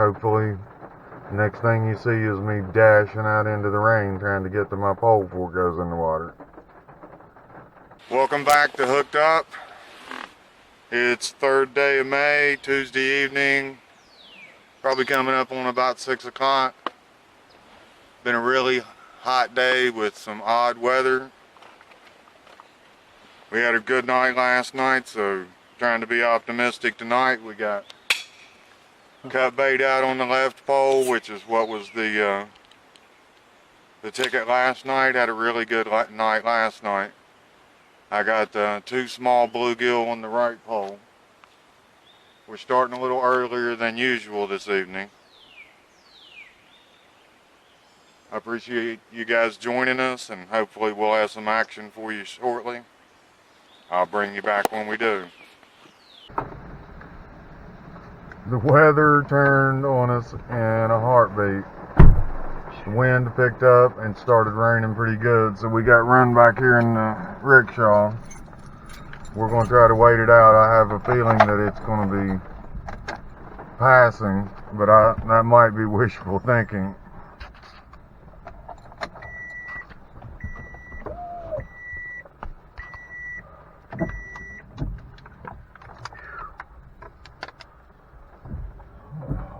Hopefully, next thing you see is me dashing out into the rain trying to get to my pole before it goes in the water. Welcome back to Hooked Up. It's 3rd day of May, Tuesday evening. Probably coming up on about 6 o'clock. Been a really hot day with some odd weather. We had a good night last night, so trying to be optimistic tonight. We got cut bait out on the left pole, which is what was the ticket last night. Had a really good night last night. I got 2 small bluegill on the right pole. We're starting a little earlier than usual this evening. I appreciate you guys joining us, and hopefully we'll have some action for you shortly. I'll bring you back when we do. The weather turned on us in a heartbeat. The wind picked up and started raining pretty good, so we got run back here in the rickshaw. We're going to try to wait it out. I have a feeling that it's going to be passing, but that might be wishful thinking.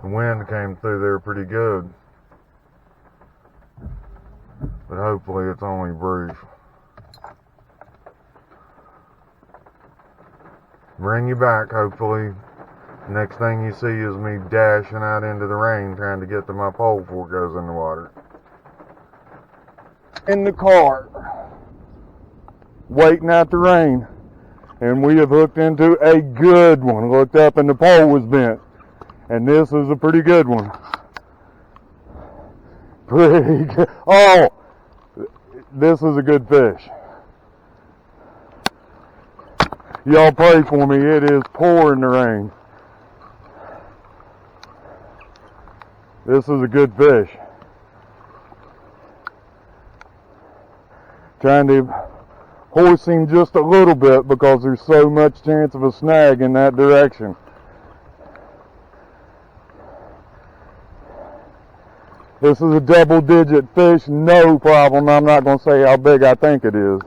The wind came through there pretty good, but hopefully it's only brief. Bring you back, hopefully. Next thing you see is me dashing out into the rain trying to get to my pole before it goes in the water. In the car, waiting out the rain, and we have hooked into a good one. Looked up and the pole was bent. And this is a pretty good one. Pretty good. Oh, this is a good fish. Y'all pray for me. It is pouring the rain. This is a good fish. Trying to horse him just a little bit because there's so much chance of a snag in that direction. This is a double-digit fish, no problem. I'm not going to say how big I think it is.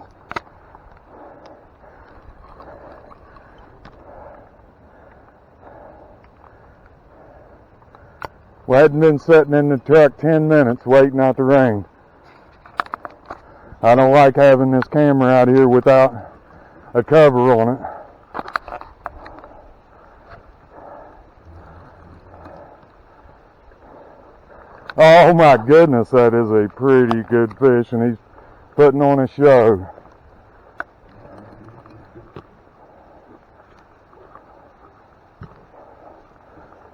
We hadn't been sitting in the truck 10 minutes waiting out the rain. I don't like having this camera out here without a cover on it. Oh my goodness, that is a pretty good fish, and he's putting on a show.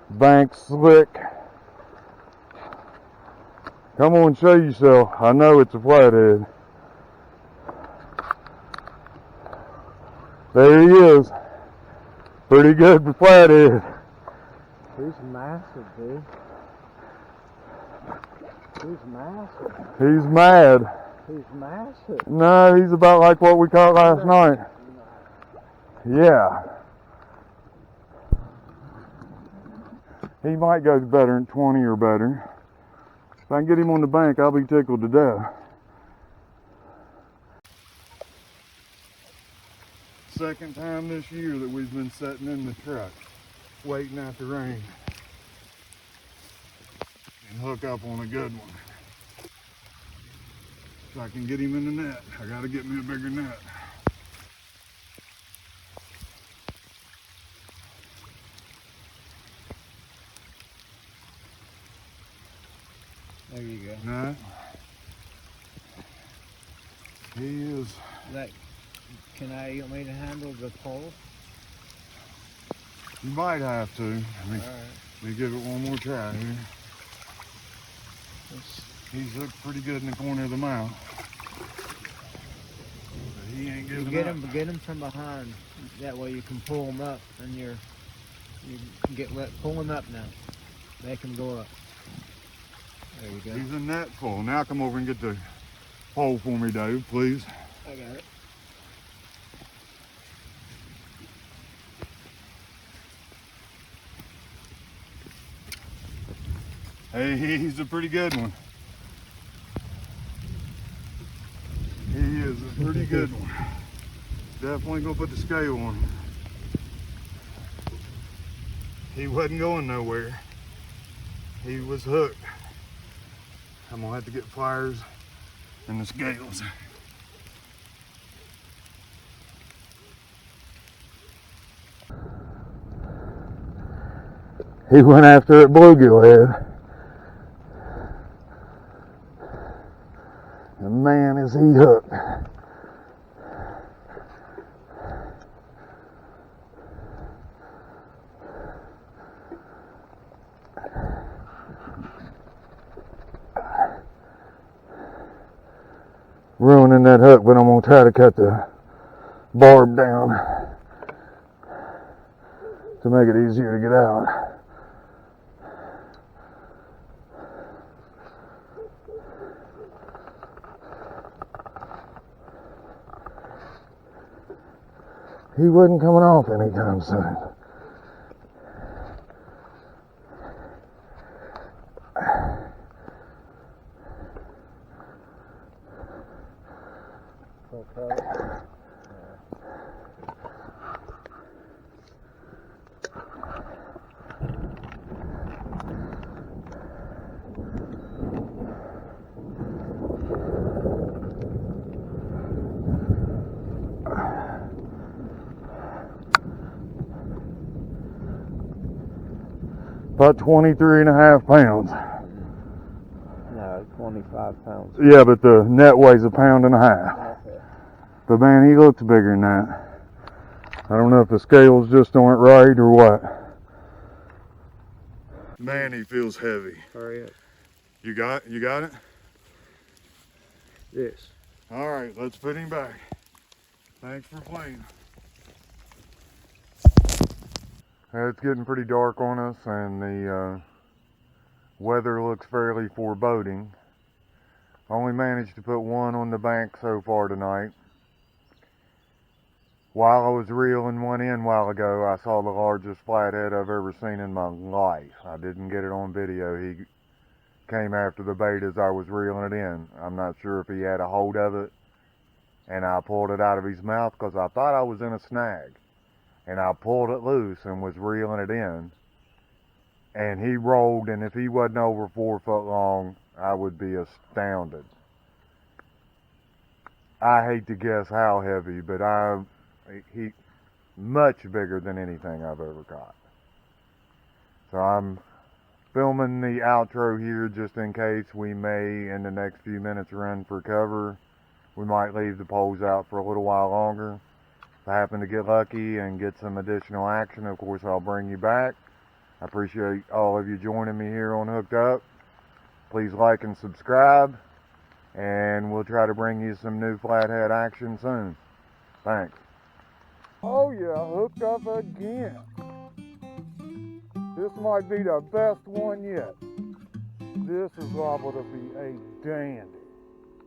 Bank slick. Come on, show yourself. I know it's a flathead. There he is. Pretty good for flathead. He's massive, dude. He's massive. He's mad. He's massive. No, he's about like what we caught last night. Yeah. He might go better than 20 or better. If I can get him on the bank, I'll be tickled to death. Second time this year that we've been sitting in the truck, waiting out the rain. And hook up on a good one. If I can get him in the net, I gotta get me a bigger net. There you go. No. He is. Like, you want me to handle the pole? You might have to. Alright. Let me give it one more try here. He's hooked pretty good in the corner of the mouth. But he ain't giving up. Get him from behind. That way you can pull him up, and you can pull him up now. Make him go up. There you go. He's a net full. Now come over and get the pole for me, Dave, please. I got it. Hey, he's a pretty good one. He is a pretty good one. Definitely gonna put the scale on him. He wasn't going nowhere. He was hooked. I'm gonna have to get pliers and the scales. He went after it bluegill head. And man, is he hooked. Ruining that hook, but I'm gonna try to cut the barb down to make it easier to get out. He wasn't coming off anytime soon. About 23.5 pounds. No, 25 pounds. Yeah, but the net weighs 1.5 pounds. Okay. But man, he looks bigger than that. I don't know if the scales just aren't right or what. Man, he feels heavy. Hurry up. You got it? Yes. All right, let's put him back. Thanks for playing. It's getting pretty dark on us, and the weather looks fairly foreboding. Only managed to put one on the bank so far tonight. While I was reeling one in a while ago, I saw the largest flathead I've ever seen in my life. I didn't get it on video. He came after the bait as I was reeling it in. I'm not sure if he had a hold of it, and I pulled it out of his mouth because I thought I was in a snag. And I pulled it loose and was reeling it in. And he rolled, and if he wasn't over 4 foot long, I would be astounded. I hate to guess how heavy, but he much bigger than anything I've ever caught. So I'm filming the outro here just in case we may, in the next few minutes, run for cover. We might leave the poles out for a little while longer. If I happen to get lucky and get some additional action, of course I'll bring you back. I appreciate all of you joining me here on Hooked Up. Please like and subscribe, and we'll try to bring you some new flathead action soon. Thanks. Oh yeah, hooked up again. This might be the best one yet. This is liable to be a dandy.